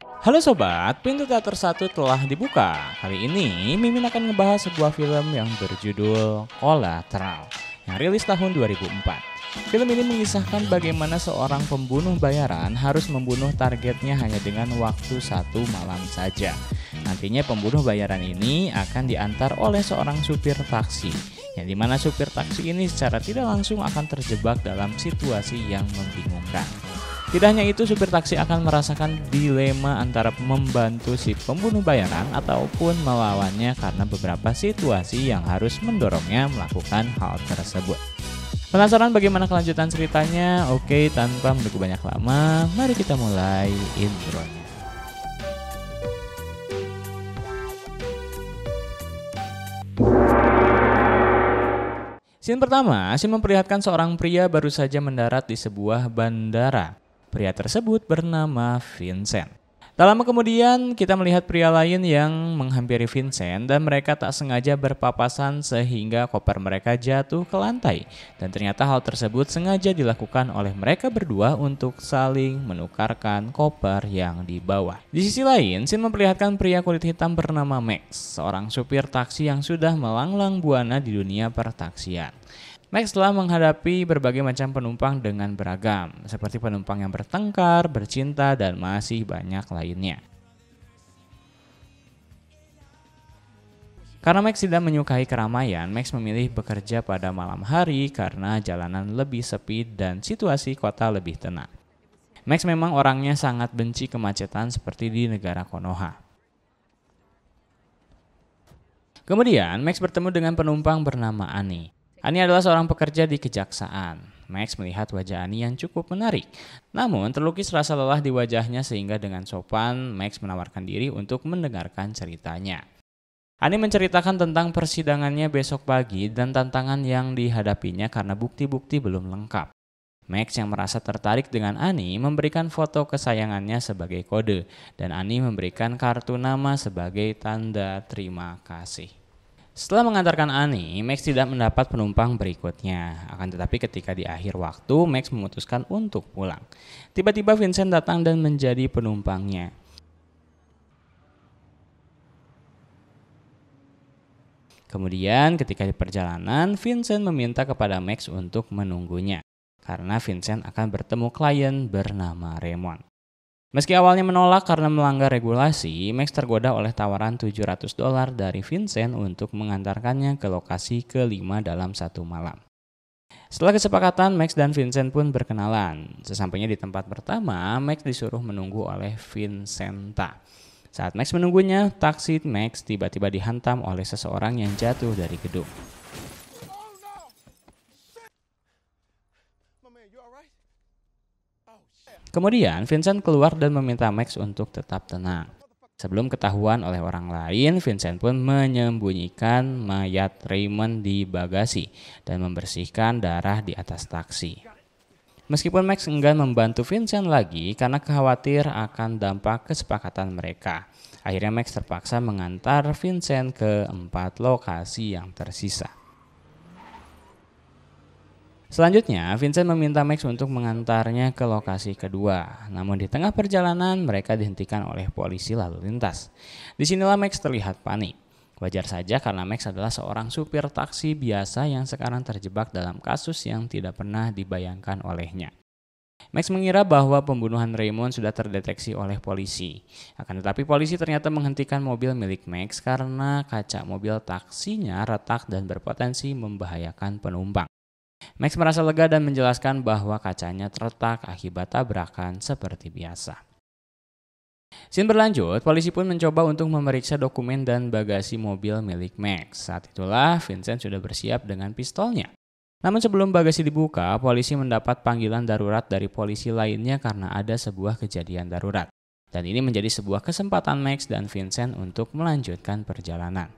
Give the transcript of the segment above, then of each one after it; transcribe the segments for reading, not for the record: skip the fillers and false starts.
Halo sobat, pintu teater satu telah dibuka. Kali ini Mimin akan ngebahas sebuah film yang berjudul Collateral yang rilis tahun 2004. Film ini mengisahkan bagaimana seorang pembunuh bayaran harus membunuh targetnya hanya dengan waktu satu malam saja. Nantinya pembunuh bayaran ini akan diantar oleh seorang supir taksi, yang dimana supir taksi ini secara tidak langsung akan terjebak dalam situasi yang membingungkan. Tidak hanya itu, supir taksi akan merasakan dilema antara membantu si pembunuh bayaran ataupun melawannya karena beberapa situasi yang harus mendorongnya melakukan hal tersebut. Penasaran bagaimana kelanjutan ceritanya? Oke, tanpa menunggu banyak lama, mari kita mulai intronya. Scene pertama, scene memperlihatkan seorang pria baru saja mendarat di sebuah bandara. Pria tersebut bernama Vincent. Tak lama kemudian kita melihat pria lain yang menghampiri Vincent dan mereka tak sengaja berpapasan sehingga koper mereka jatuh ke lantai. Dan ternyata hal tersebut sengaja dilakukan oleh mereka berdua untuk saling menukarkan koper yang dibawa. Di sisi lain, scene memperlihatkan pria kulit hitam bernama Max, seorang supir taksi yang sudah melanglang buana di dunia pertaksian. Max telah menghadapi berbagai macam penumpang dengan beragam, seperti penumpang yang bertengkar, bercinta, dan masih banyak lainnya. Karena Max tidak menyukai keramaian, Max memilih bekerja pada malam hari karena jalanan lebih sepi dan situasi kota lebih tenang. Max memang orangnya sangat benci kemacetan seperti di negara Konoha. Kemudian, Max bertemu dengan penumpang bernama Annie. Ani adalah seorang pekerja di kejaksaan. Max melihat wajah Ani yang cukup menarik. Namun terlukis rasa lelah di wajahnya sehingga dengan sopan Max menawarkan diri untuk mendengarkan ceritanya. Ani menceritakan tentang persidangannya besok pagi dan tantangan yang dihadapinya karena bukti-bukti belum lengkap. Max yang merasa tertarik dengan Ani memberikan foto kesayangannya sebagai kode dan Ani memberikan kartu nama sebagai tanda terima kasih. Setelah mengantarkan Ani, Max tidak mendapat penumpang berikutnya. Akan tetapi ketika di akhir waktu, Max memutuskan untuk pulang. Tiba-tiba Vincent datang dan menjadi penumpangnya. Kemudian ketika di perjalanan, Vincent meminta kepada Max untuk menunggunya. Karena Vincent akan bertemu klien bernama Raymond. Meski awalnya menolak karena melanggar regulasi, Max tergoda oleh tawaran $700 dari Vincent untuk mengantarkannya ke lokasi kelima dalam satu malam. Setelah kesepakatan, Max dan Vincent pun berkenalan. Sesampainya di tempat pertama, Max disuruh menunggu oleh Vincenta. Saat Max menunggunya, taksi Max tiba-tiba dihantam oleh seseorang yang jatuh dari gedung. Kemudian Vincent keluar dan meminta Max untuk tetap tenang. Sebelum ketahuan oleh orang lain, Vincent pun menyembunyikan mayat Raymond di bagasi dan membersihkan darah di atas taksi. Meskipun Max enggan membantu Vincent lagi karena khawatir akan dampak kesepakatan mereka, akhirnya Max terpaksa mengantar Vincent ke 4 lokasi yang tersisa. Selanjutnya, Vincent meminta Max untuk mengantarnya ke lokasi kedua. Namun di tengah perjalanan, mereka dihentikan oleh polisi lalu lintas. Disinilah Max terlihat panik. Wajar saja karena Max adalah seorang supir taksi biasa yang sekarang terjebak dalam kasus yang tidak pernah dibayangkan olehnya. Max mengira bahwa pembunuhan Raymond sudah terdeteksi oleh polisi. Akan tetapi polisi ternyata menghentikan mobil milik Max karena kaca mobil taksinya retak dan berpotensi membahayakan penumpang. Max merasa lega dan menjelaskan bahwa kacanya terletak akibat tabrakan seperti biasa. Scene berlanjut, polisi pun mencoba untuk memeriksa dokumen dan bagasi mobil milik Max. Saat itulah Vincent sudah bersiap dengan pistolnya. Namun sebelum bagasi dibuka, polisi mendapat panggilan darurat dari polisi lainnya karena ada sebuah kejadian darurat. Dan ini menjadi sebuah kesempatan Max dan Vincent untuk melanjutkan perjalanan.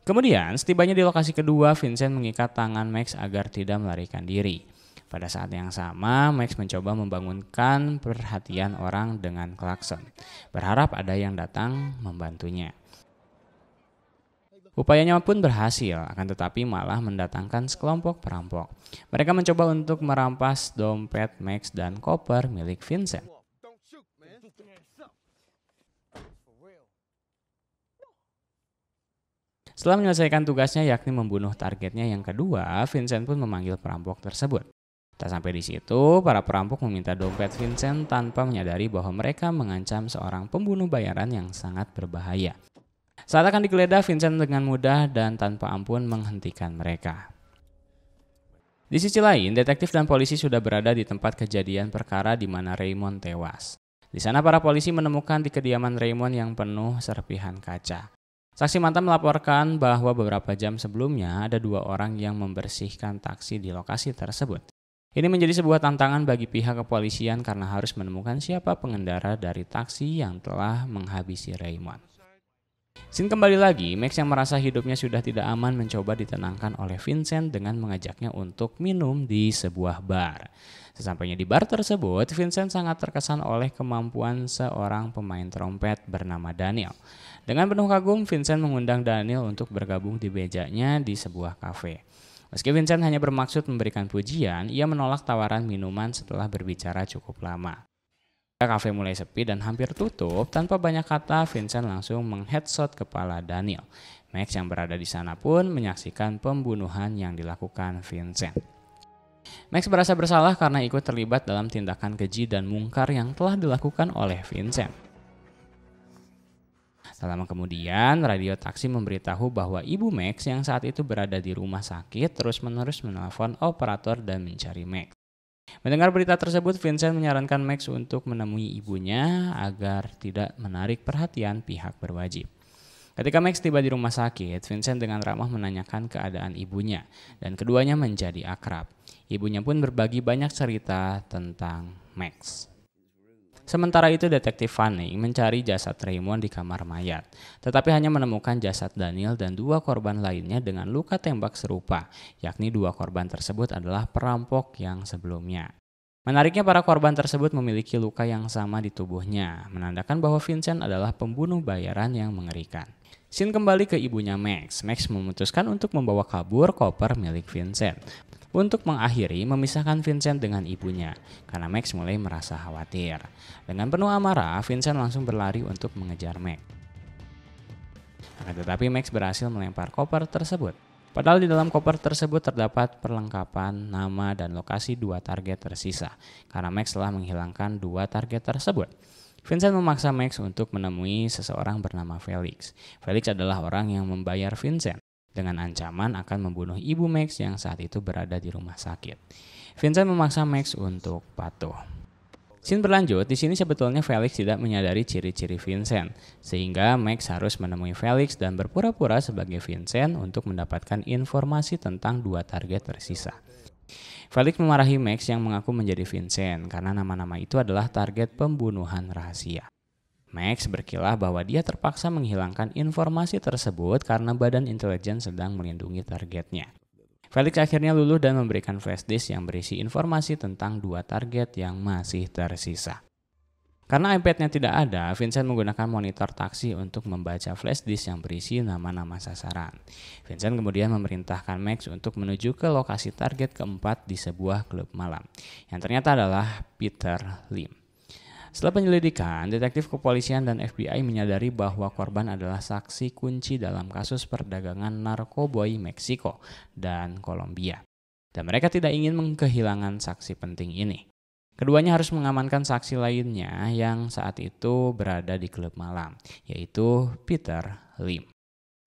Kemudian, setibanya di lokasi kedua, Vincent mengikat tangan Max agar tidak melarikan diri. Pada saat yang sama, Max mencoba membangunkan perhatian orang dengan klakson, berharap ada yang datang membantunya. Upayanya pun berhasil, akan tetapi malah mendatangkan sekelompok perampok. Mereka mencoba untuk merampas dompet Max dan koper milik Vincent. Setelah menyelesaikan tugasnya yakni membunuh targetnya yang kedua, Vincent pun memanggil perampok tersebut. Tak sampai di situ, para perampok meminta dompet Vincent tanpa menyadari bahwa mereka mengancam seorang pembunuh bayaran yang sangat berbahaya. Saat akan digeledah, Vincent dengan mudah dan tanpa ampun menghentikan mereka. Di sisi lain, detektif dan polisi sudah berada di tempat kejadian perkara di mana Raymond tewas. Di sana para polisi menemukan di kediaman Raymond yang penuh serpihan kaca. Saksi mata melaporkan bahwa beberapa jam sebelumnya ada 2 orang yang membersihkan taksi di lokasi tersebut. Ini menjadi sebuah tantangan bagi pihak kepolisian karena harus menemukan siapa pengendara dari taksi yang telah menghabisi Raymond. Scene kembali lagi, Max yang merasa hidupnya sudah tidak aman mencoba ditenangkan oleh Vincent dengan mengajaknya untuk minum di sebuah bar. Sesampainya di bar tersebut, Vincent sangat terkesan oleh kemampuan seorang pemain trompet bernama Daniel. Dengan penuh kagum, Vincent mengundang Daniel untuk bergabung di mejanya di sebuah kafe. Meski Vincent hanya bermaksud memberikan pujian, ia menolak tawaran minuman setelah berbicara cukup lama. Kafe mulai sepi dan hampir tutup, tanpa banyak kata Vincent langsung mengheadshot kepala Daniel. Max yang berada di sana pun menyaksikan pembunuhan yang dilakukan Vincent. Max merasa bersalah karena ikut terlibat dalam tindakan keji dan mungkar yang telah dilakukan oleh Vincent. Tak lama kemudian, radio taksi memberitahu bahwa ibu Max yang saat itu berada di rumah sakit terus-menerus menelpon operator dan mencari Max. Mendengar berita tersebut, Vincent menyarankan Max untuk menemui ibunya agar tidak menarik perhatian pihak berwajib. Ketika Max tiba di rumah sakit, Vincent dengan ramah menanyakan keadaan ibunya dan keduanya menjadi akrab. Ibunya pun berbagi banyak cerita tentang Max. Sementara itu, detektif Fanning mencari jasad Raymond di kamar mayat, tetapi hanya menemukan jasad Daniel dan 2 korban lainnya dengan luka tembak serupa, yakni 2 korban tersebut adalah perampok yang sebelumnya. Menariknya, para korban tersebut memiliki luka yang sama di tubuhnya, menandakan bahwa Vincent adalah pembunuh bayaran yang mengerikan. Scene kembali ke ibunya Max. Max memutuskan untuk membawa kabur koper milik Vincent. Untuk mengakhiri memisahkan Vincent dengan ibunya, karena Max mulai merasa khawatir. Dengan penuh amarah, Vincent langsung berlari untuk mengejar Max. Tetapi Max berhasil melempar koper tersebut. Padahal di dalam koper tersebut terdapat perlengkapan, nama, dan lokasi 2 target tersisa, karena Max telah menghilangkan 2 target tersebut. Vincent memaksa Max untuk menemui seseorang bernama Felix. Felix adalah orang yang membayar Vincent dengan ancaman akan membunuh ibu Max yang saat itu berada di rumah sakit. Vincent memaksa Max untuk patuh. Scene berlanjut, di sini sebetulnya Felix tidak menyadari ciri-ciri Vincent, sehingga Max harus menemui Felix dan berpura-pura sebagai Vincent untuk mendapatkan informasi tentang 2 target tersisa. Felix memarahi Max yang mengaku menjadi Vincent karena nama-nama itu adalah target pembunuhan rahasia. Max berkilah bahwa dia terpaksa menghilangkan informasi tersebut karena badan intelijen sedang melindungi targetnya. Felix akhirnya luluh dan memberikan flash disk yang berisi informasi tentang 2 target yang masih tersisa. Karena iPad-nya tidak ada, Vincent menggunakan monitor taksi untuk membaca flash disk yang berisi nama-nama sasaran. Vincent kemudian memerintahkan Max untuk menuju ke lokasi target keempat di sebuah klub malam, yang ternyata adalah Peter Lim. Setelah penyelidikan, detektif kepolisian dan FBI menyadari bahwa korban adalah saksi kunci dalam kasus perdagangan narkoboy Meksiko dan Kolombia. Dan mereka tidak ingin kehilangan saksi penting ini. Keduanya harus mengamankan saksi lainnya yang saat itu berada di klub malam, yaitu Peter Lim.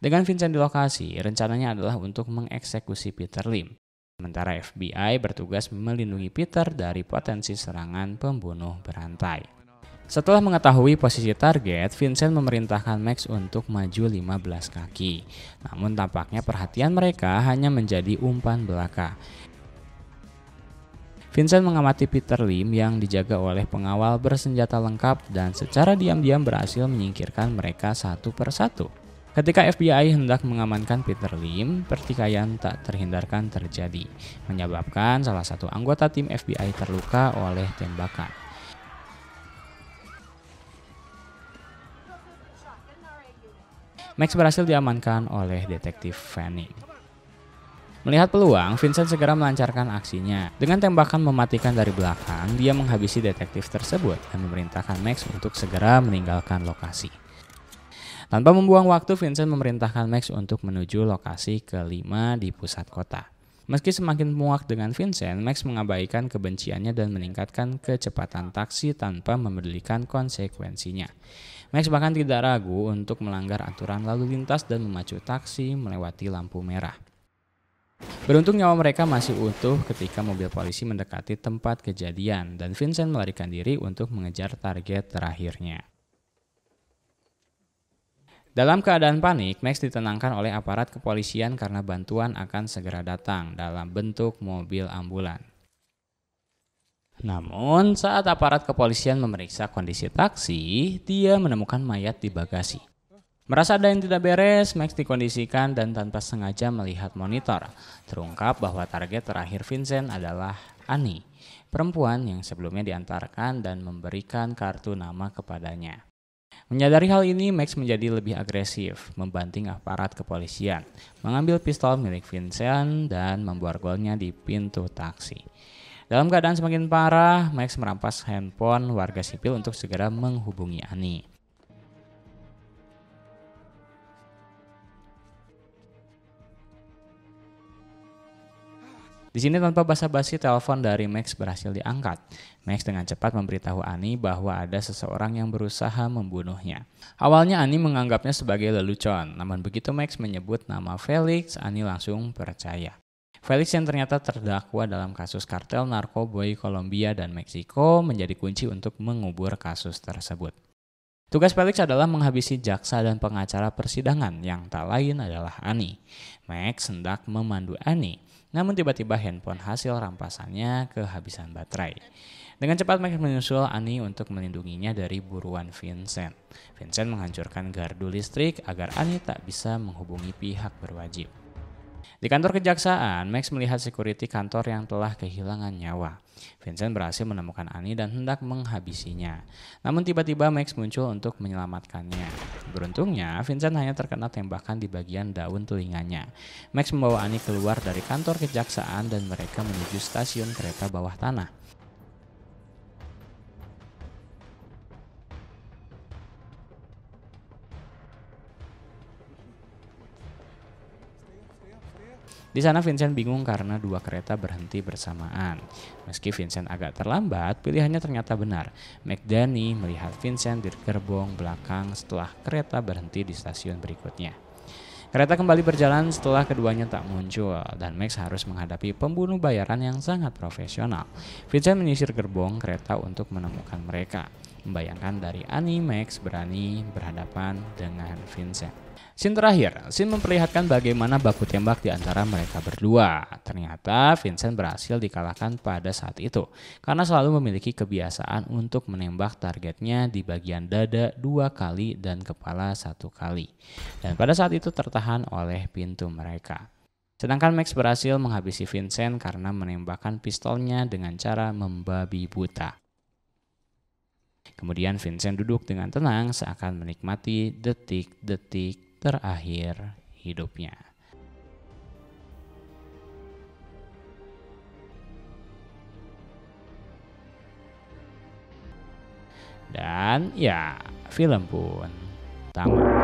Dengan Vincent di lokasi, rencananya adalah untuk mengeksekusi Peter Lim. Sementara FBI bertugas melindungi Peter dari potensi serangan pembunuh berantai. Setelah mengetahui posisi target, Vincent memerintahkan Max untuk maju 15 kaki. Namun tampaknya perhatian mereka hanya menjadi umpan belaka. Vincent mengamati Peter Lim yang dijaga oleh pengawal bersenjata lengkap dan secara diam-diam berhasil menyingkirkan mereka satu persatu. Ketika FBI hendak mengamankan Peter Lim, pertikaian tak terhindarkan terjadi, menyebabkan salah satu anggota tim FBI terluka oleh tembakan. Max berhasil diamankan oleh detektif Fanning. Melihat peluang, Vincent segera melancarkan aksinya. Dengan tembakan mematikan dari belakang, dia menghabisi detektif tersebut dan memerintahkan Max untuk segera meninggalkan lokasi. Tanpa membuang waktu, Vincent memerintahkan Max untuk menuju lokasi kelima di pusat kota. Meski semakin muak dengan Vincent, Max mengabaikan kebenciannya dan meningkatkan kecepatan taksi tanpa memedulikan konsekuensinya. Max bahkan tidak ragu untuk melanggar aturan lalu lintas dan memacu taksi melewati lampu merah. Beruntung nyawa mereka masih utuh ketika mobil polisi mendekati tempat kejadian dan Vincent melarikan diri untuk mengejar target terakhirnya. Dalam keadaan panik, Max ditenangkan oleh aparat kepolisian karena bantuan akan segera datang dalam bentuk mobil ambulan. Namun, saat aparat kepolisian memeriksa kondisi taksi, dia menemukan mayat di bagasi. Merasa ada yang tidak beres, Max dikondisikan dan tanpa sengaja melihat monitor. Terungkap bahwa target terakhir Vincent adalah Annie, perempuan yang sebelumnya diantarkan dan memberikan kartu nama kepadanya. Menyadari hal ini, Max menjadi lebih agresif, membanting aparat kepolisian, mengambil pistol milik Vincent dan memborgolnya di pintu taksi. Dalam keadaan semakin parah, Max merampas handphone warga sipil untuk segera menghubungi Annie. Di sini tanpa basa-basi telepon dari Max berhasil diangkat. Max dengan cepat memberitahu Annie bahwa ada seseorang yang berusaha membunuhnya. Awalnya Annie menganggapnya sebagai lelucon, namun begitu Max menyebut nama Felix, Annie langsung percaya. Felix yang ternyata terdakwa dalam kasus kartel narkoboy Kolombia dan Meksiko menjadi kunci untuk mengubur kasus tersebut. Tugas Felix adalah menghabisi jaksa dan pengacara persidangan yang tak lain adalah Annie. Max hendak memandu Annie, namun tiba-tiba handphone hasil rampasannya kehabisan baterai. Dengan cepat Max menyusul Annie untuk melindunginya dari buruan Vincent. Vincent menghancurkan gardu listrik agar Annie tak bisa menghubungi pihak berwajib. Di kantor kejaksaan, Max melihat security kantor yang telah kehilangan nyawa. Vincent berhasil menemukan Annie dan hendak menghabisinya. Namun tiba-tiba Max muncul untuk menyelamatkannya. Beruntungnya, Vincent hanya terkena tembakan di bagian daun telinganya. Max membawa Annie keluar dari kantor kejaksaan dan mereka menuju stasiun kereta bawah tanah. Di sana Vincent bingung karena dua kereta berhenti bersamaan. Meski Vincent agak terlambat, pilihannya ternyata benar. McDanny melihat Vincent di gerbong belakang setelah kereta berhenti di stasiun berikutnya. Kereta kembali berjalan setelah keduanya tak muncul dan Max harus menghadapi pembunuh bayaran yang sangat profesional. Vincent menyisir gerbong kereta untuk menemukan mereka. Membayangkan dari Annie, Max berani berhadapan dengan Vincent. Scene terakhir, scene memperlihatkan bagaimana baku tembak di antara mereka berdua. Ternyata Vincent berhasil dikalahkan pada saat itu karena selalu memiliki kebiasaan untuk menembak targetnya di bagian dada 2 kali dan kepala 1 kali. Dan pada saat itu tertahan oleh pintu mereka. Sedangkan Max berhasil menghabisi Vincent karena menembakkan pistolnya dengan cara membabi buta. Kemudian Vincent duduk dengan tenang seakan menikmati detik-detik terakhir hidupnya. Dan ya, film pun tamat.